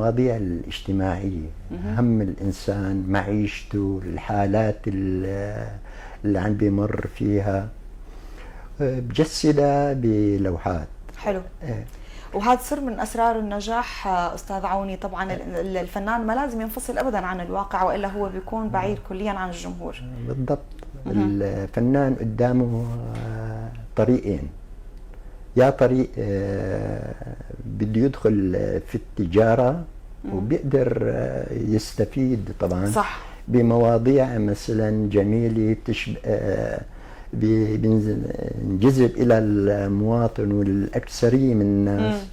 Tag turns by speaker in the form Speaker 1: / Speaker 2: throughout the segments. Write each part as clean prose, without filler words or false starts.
Speaker 1: المواضيع الاجتماعية، هم الإنسان، معيشته، الحالات اللي عم بيمر فيها، بجسدها بلوحات.
Speaker 2: حلو. وهذا سر من أسرار النجاح أستاذ عوني. طبعا الفنان ما لازم ينفصل أبدا عن الواقع، وإلا هو بيكون بعيد كليا عن الجمهور.
Speaker 1: بالضبط. الفنان قدامه طريقين، يا طريق بده يدخل في التجارة وبيقدر يستفيد طبعا
Speaker 2: صح
Speaker 1: بمواضيع مثلا جميلة بينجذب إلى المواطن والأكثرية من الناس،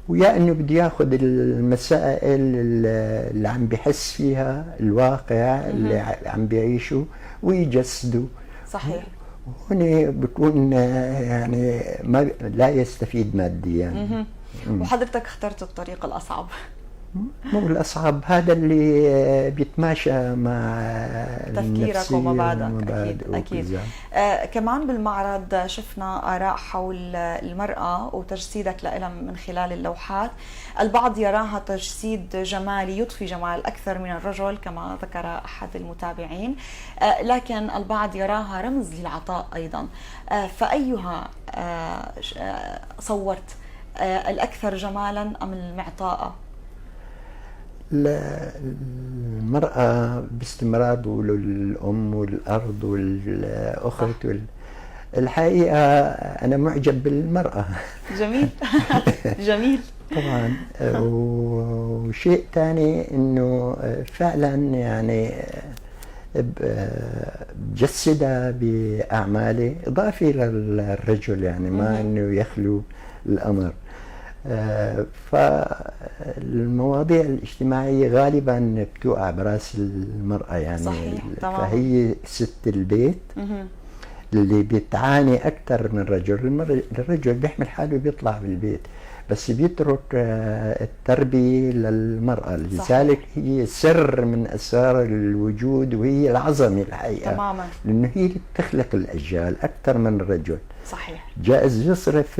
Speaker 1: ويا انه بده ياخذ المسائل اللي عم بحس فيها الواقع اللي عم بيعيشه ويجسده.
Speaker 2: صحيح.
Speaker 1: هون بكون يعني ما لا يستفيد ماديا.
Speaker 2: وحضرتك اخترت الطريق الأصعب.
Speaker 1: مو الأصعب، هذا اللي بيتماشى مع
Speaker 2: تفكيرك ومبادئك. أكيد. كمان بالمعرض شفنا آراء حول المرأة وتجسيدك لها من خلال اللوحات. البعض يراها تجسيد جمالي يضفي جمال أكثر من الرجل كما ذكر أحد المتابعين، لكن البعض يراها رمز للعطاء أيضا. فأيها صورت، الأكثر جمالا أم المعطاءة؟
Speaker 1: المرأة باستمرار بيقولوا الأم والأرض والأخت الحقيقة أنا معجب بالمرأة.
Speaker 2: جميل. جميل.
Speaker 1: طبعا. وشيء ثاني إنه فعلا يعني بجسدها بأعماله إضافي للرجل، يعني ما إنه يخلو الأمر. فالمواضيع الاجتماعية غالبا بتوقع براس المرأة، يعني
Speaker 2: صحيح.
Speaker 1: فهي ست البيت اللي بتعاني أكثر من الرجل. الرجل بيحمل حاله بيطلع بالبيت، بس بيترك التربية للمرأة. لذلك هي سر من أسرار الوجود، وهي العظمة الحقيقة
Speaker 2: تماما،
Speaker 1: لأنه هي اللي بتخلق الأجيال أكثر من الرجل.
Speaker 2: صحيح.
Speaker 1: جائز يصرف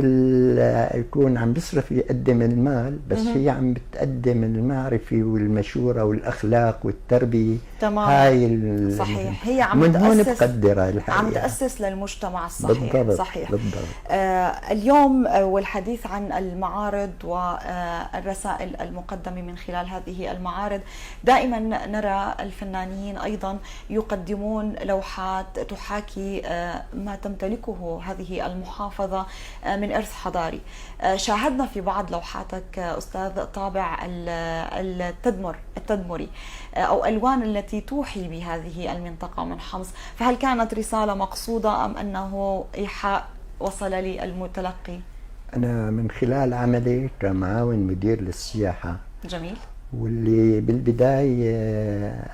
Speaker 1: يكون عم بيصرف يقدم المال، بس هي عم بتقدم المعرفة والمشورة والأخلاق والتربية.
Speaker 2: تماما.
Speaker 1: هاي
Speaker 2: صحيح. هي
Speaker 1: من هون بقدرها الحقيقة،
Speaker 2: عم تأسس للمجتمع الصحيح.
Speaker 1: بالضبط.
Speaker 2: صحيح.
Speaker 1: بالضبط.
Speaker 2: اليوم والحديث عن المعارض والرسائل المقدمة من خلال هذه المعارض، دائما نرى الفنانين أيضا يقدمون لوحات تحاكي ما تمتلكه هذه المحافظة من إرث حضاري. شاهدنا في بعض لوحاتك أستاذ طابع التدمري أو ألوان التي توحي بهذه المنطقة من حمص، فهل كانت رسالة مقصودة أم أنه إيحاء وصل للمتلقي؟
Speaker 1: أنا من خلال عملي كمعاون مدير للسياحة،
Speaker 2: جميل،
Speaker 1: واللي بالبداية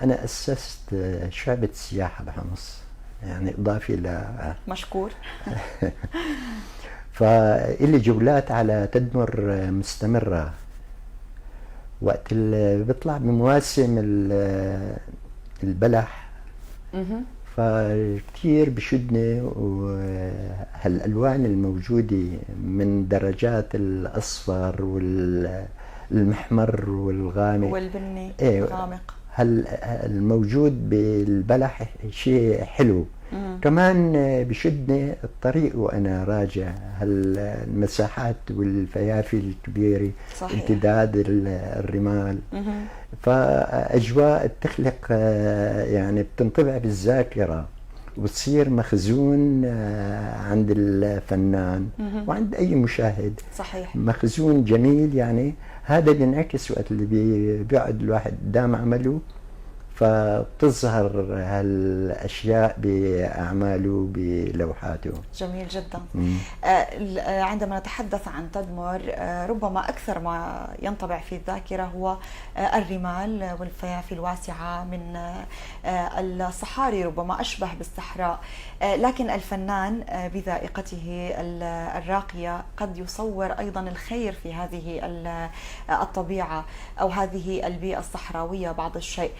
Speaker 1: أنا أسست شعبة السياحة بحمص، يعني إضافي
Speaker 2: مشكور.
Speaker 1: فإلي جولات على تدمر مستمرة وقت اللي بيطلع بمواسم البلح، فكتير بشدني، وهالألوان الموجودة من درجات الأصفر والمحمر والغامق
Speaker 2: والبني الغامق،
Speaker 1: الموجود بالبلح شيء حلو. كمان بشدني الطريق وأنا راجع، هالمساحات والفيافي الكبيرة،
Speaker 2: صحيح،
Speaker 1: امتداد الرمال، فأجواء بتخلق يعني بتنطبع بالذاكرة وبتصير مخزون عند الفنان وعند أي مشاهد.
Speaker 2: صحيح،
Speaker 1: مخزون جميل. يعني هذا بينعكس وقت اللي بيقعد الواحد قدام عمله، فبتظهر هالأشياء بأعماله بلوحاته.
Speaker 2: جميل جدا. عندما نتحدث عن تدمر، ربما أكثر ما ينطبع في الذاكرة هو الرمال والفيافي الواسعة من الصحاري، ربما أشبه بالصحراء، لكن الفنان بذائقته الراقية قد يصور أيضا الخير في هذه الطبيعة أو هذه البيئة الصحراوية بعض الشيء،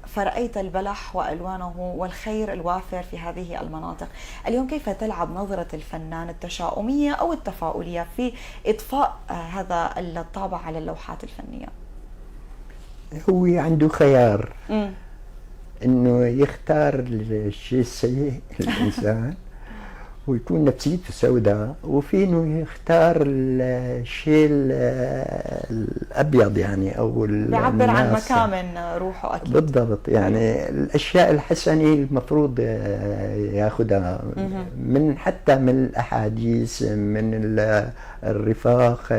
Speaker 2: فرأيت البلح وألوانه والخير الوافر في هذه المناطق. اليوم كيف تلعب نظرة الفنان التشاؤمية أو التفاؤلية في إضفاء هذا الطابع على اللوحات الفنية؟
Speaker 1: هو عنده خيار
Speaker 2: مم.
Speaker 1: انه يختار الشيء السيء للانسان ويكون نفسيته سوداء، وفي انه يختار الشيء الابيض يعني، او
Speaker 2: بيعبر عن
Speaker 1: الناس.
Speaker 2: مكامن روحه اكيد.
Speaker 1: بالضبط، يعني الاشياء الحسنه المفروض ياخذها من حتى من الاحاديث، من الرفاق،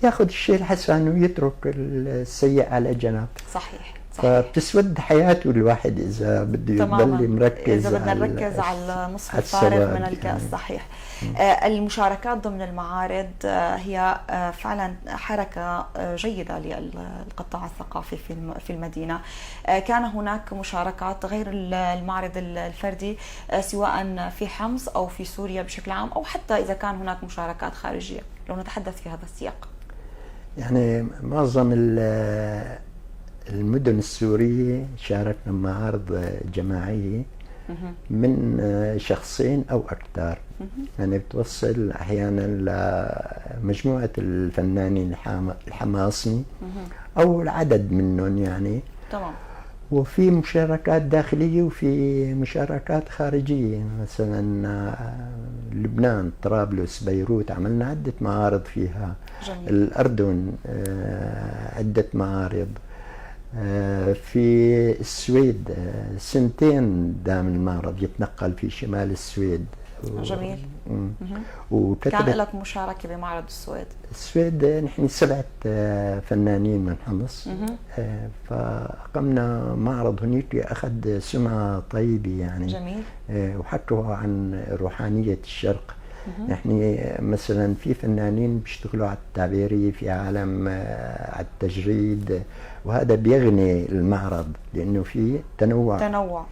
Speaker 1: ياخذ الشيء الحسن ويترك السيء على جنب.
Speaker 2: صحيح.
Speaker 1: فبتسود حياته الواحد اذا بده يضل مركز،
Speaker 2: اذا بدنا نركز على النصف الفارغ من الكاس. صحيح. المشاركات ضمن المعارض هي فعلا حركة جيدة للقطاع الثقافي في المدينة. كان هناك مشاركات غير المعرض الفردي، سواء في حمص أو في سوريا بشكل عام، أو حتى إذا كان هناك مشاركات خارجية، لو نتحدث في هذا السياق.
Speaker 1: يعني معظم المدن السورية شاركنا معارض جماعية من شخصين أو أكثر، يعني بتوصل أحيانا لمجموعة الفنانين الحماصي أو العدد منهم يعني.
Speaker 2: تمام.
Speaker 1: وفي مشاركات داخلية وفي مشاركات خارجية، مثلا لبنان، طرابلس، بيروت عملنا عدة معارض فيها.
Speaker 2: جميل.
Speaker 1: الأردن عدة معارض. في السويد سنتين دام المعرض يتنقل في شمال السويد.
Speaker 2: جميل. كان لك مشاركة بمعرض السويد؟
Speaker 1: السويد نحن 7 فنانين من حمص، فأقمنا معرض هناك أخذ سمعة طيبة يعني.
Speaker 2: جميل.
Speaker 1: وحكوا عن روحانية الشرق. نحن مثلا في فنانين بيشتغلوا على التعبيرية، في عالم على التجريد، وهذا بيغني المعرض لأنه في تنوع.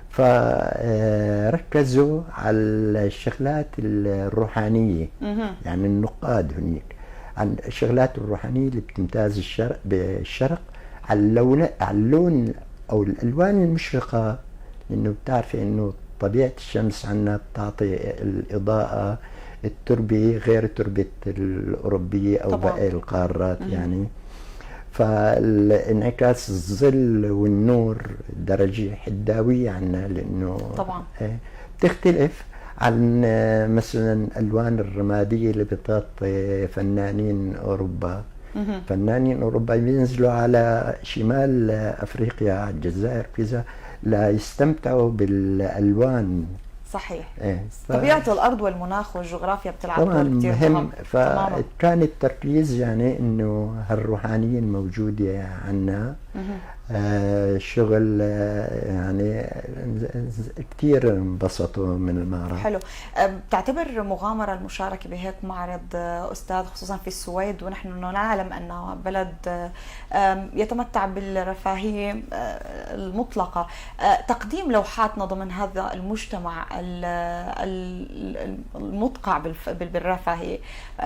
Speaker 1: فركزوا على الشغلات الروحانية، يعني النقاد هناك عن الشغلات الروحانية اللي بتمتاز بالشرق، على اللون أو الألوان المشرقة، لأنه بتعرفي إنه طبيعة الشمس عنا بتعطي الإضاءة، التربة غير تربة الأوروبية أو باقي القارات يعني. فالانعكاس الظل والنور درجة حداوية عنا، لأنه
Speaker 2: طبعا
Speaker 1: بتختلف عن مثلا الألوان الرمادية اللي بتغطي فنانين أوروبا. فنانين أوروبا بينزلوا على شمال أفريقيا، على الجزائر كذا، لا يستمتعوا بالألوان.
Speaker 2: صحيح. طبيعة الأرض والمناخ والجغرافيا بتلعب دور كثير
Speaker 1: مهم. فكان التركيز يعني إنه هالروحانية الموجودة عنا شغل يعني كثير انبسطوا من المعرض.
Speaker 2: حلو. بتعتبر مغامرة المشاركة بهيك معرض أستاذ، خصوصا في السويد ونحن نعلم أنه بلد يتمتع بالرفاهية المطلقة، تقديم لوحاتنا ضمن هذا المجتمع المدقع بالرفاهية،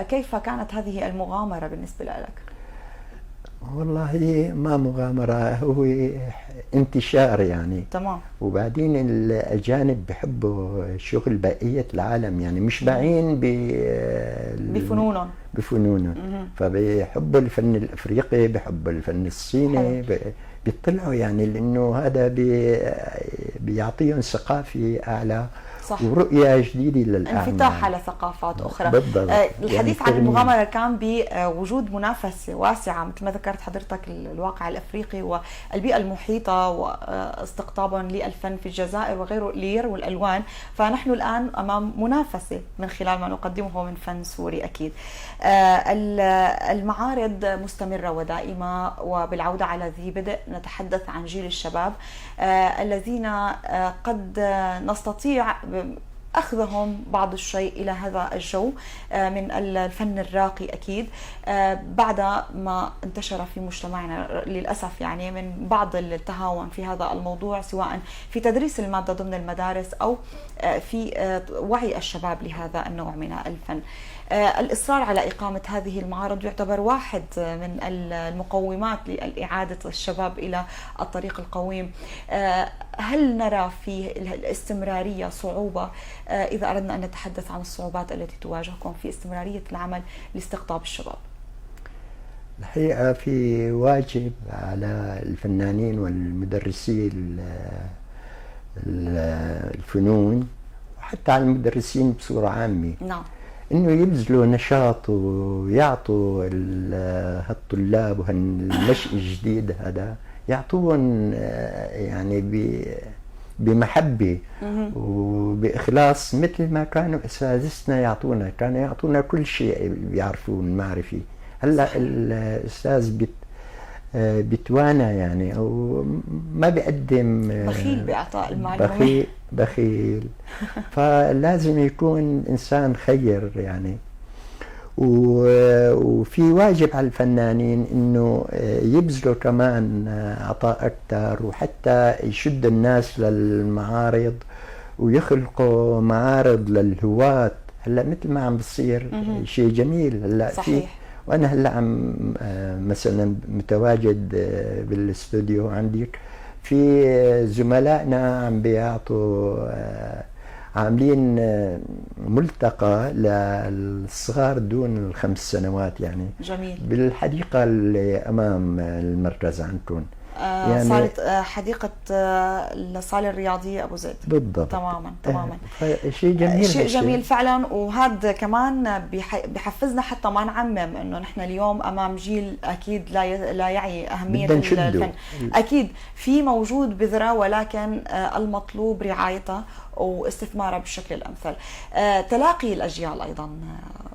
Speaker 2: كيف كانت هذه المغامرة بالنسبة لك؟
Speaker 1: والله ما مغامرة، هو انتشار يعني.
Speaker 2: تمام.
Speaker 1: وبعدين الأجانب بحبوا شغل بقية العالم، يعني مش باعين بفنونهم. فبيحبوا الفن الأفريقي، بيحبوا الفن الصيني، بيطلعوا يعني، لأنه هذا بيعطيهم ثقافة أعلى. صح. ورؤية جديدة للأعمال،
Speaker 2: انفتاح على ثقافات أخرى.
Speaker 1: بالضبط.
Speaker 2: الحديث عن المغامرة كان بوجود منافسة واسعة مثل ما ذكرت حضرتك، الواقع الأفريقي والبيئة المحيطة واستقطابا للفن في الجزائر وغيره ليرووا الألوان. فنحن الآن أمام منافسة من خلال ما نقدمه من فن سوري أكيد. المعارض مستمرة ودائمة، وبالعودة على ذي بدء نتحدث عن جيل الشباب الذين قد نستطيع أخذهم بعض الشيء إلى هذا الجو من الفن الراقي أكيد، بعد ما انتشر في مجتمعنا للأسف يعني من بعض التهاون في هذا الموضوع، سواء في تدريس المادة ضمن المدارس أو في وعي الشباب لهذا النوع من الفن. الإصرار على إقامة هذه المعارض يعتبر واحد من المقومات لإعادة الشباب إلى الطريق القويم. هل نرى في الاستمرارية صعوبة، إذا أردنا أن نتحدث عن الصعوبات التي تواجهكم في استمرارية العمل لاستقطاب الشباب؟
Speaker 1: الحقيقة في واجب على الفنانين والمدرسي الفنون، وحتى على المدرسين بصورة عامة،
Speaker 2: نعم.
Speaker 1: انه يبذلوا نشاط ويعطوا هالطلاب وهالنشء الجديد هذا، يعطوهم يعني بمحبة وبإخلاص، مثل ما كانوا أساتذتنا يعطونا، كانوا يعطونا كل شيء بيعرفون المعرفة. هلا الأستاذ بتوانى يعني، أو ما بيقدم،
Speaker 2: بخيل بإعطاء المعلومة،
Speaker 1: بخيل فلازم يكون إنسان خير يعني. وفي واجب على الفنانين انه يبذلوا كمان عطاء اكثر، وحتى يشد الناس للمعارض ويخلقوا معارض للهواة. هلا مثل ما عم بصير شيء جميل هلا
Speaker 2: صحيح.
Speaker 1: وانا هلا عم مثلا متواجد بالاستوديو عندي، في زملائنا عم بيعطوا، عاملين ملتقى للصغار دون ال5 سنوات يعني.
Speaker 2: جميل.
Speaker 1: بالحديقة اللي أمام المركز عندكم،
Speaker 2: يعني صارت حديقة الصالة الرياضية أبو زيد.
Speaker 1: بالضبط.
Speaker 2: تماما.
Speaker 1: شيء جميل،
Speaker 2: شيء جميل فعلا. وهذا كمان بحفزنا حتى ما نعمم انه نحن اليوم امام جيل اكيد لا يعي اهمية الفن. اكيد في موجود بذرة، ولكن المطلوب رعايته واستثمارها بالشكل الامثل. تلاقي الاجيال ايضا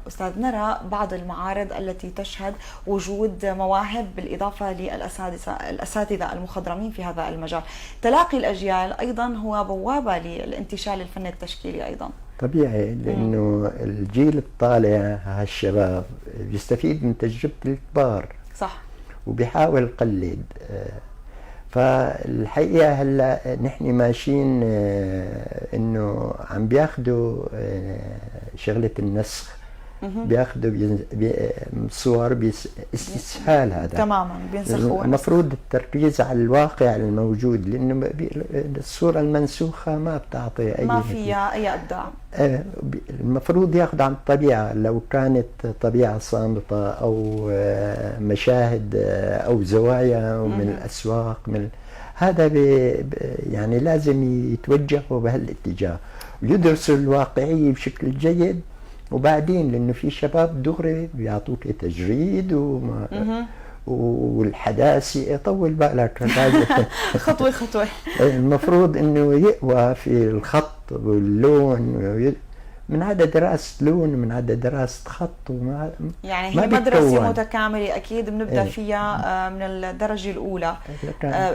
Speaker 2: أستاذ، نرى بعض المعارض التي تشهد وجود مواهب بالإضافة للأساتذة المخضرمين في هذا المجال. تلاقي الأجيال أيضا هو بوابة للانتشال الفني التشكيلي أيضا.
Speaker 1: طبيعي، لأنه الجيل الطالع هالشباب بيستفيد من تجربة الكبار.
Speaker 2: صح.
Speaker 1: وبيحاول يقلد. فالحقيقة هلا نحن ماشيين انه عم بياخذوا شغلة النسخ، بياخذوا صور باستسهال. هذا
Speaker 2: تماما بينسخوا.
Speaker 1: المفروض التركيز على الواقع الموجود، لانه الصورة المنسوخة ما بتعطي اي،
Speaker 2: ما فيها اي ابداع.
Speaker 1: المفروض ياخذ عن الطبيعة، لو كانت طبيعة صامتة او مشاهد او زوايا من الاسواق، من هذا يعني لازم يتوجهوا بهالاتجاه ويدرسوا الواقعية بشكل جيد. وبعدين لانه في شباب دغري بيعطوك تجريد والحداثة طول بالك
Speaker 2: خطوة خطوة.
Speaker 1: المفروض انه يقوى في الخط واللون، من عدا دراسة لون، من عدا دراسة خط،
Speaker 2: يعني هي مدرسة متكاملة أكيد بنبدأ فيها من الدرجة الأولى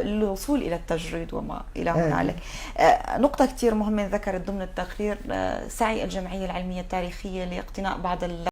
Speaker 2: للوصول إلى التجريد وما إلى هنالك. نقطة كتير مهمة ذكرت ضمن التقرير، سعي الجمعية العلمية التاريخية لاقتناء بعض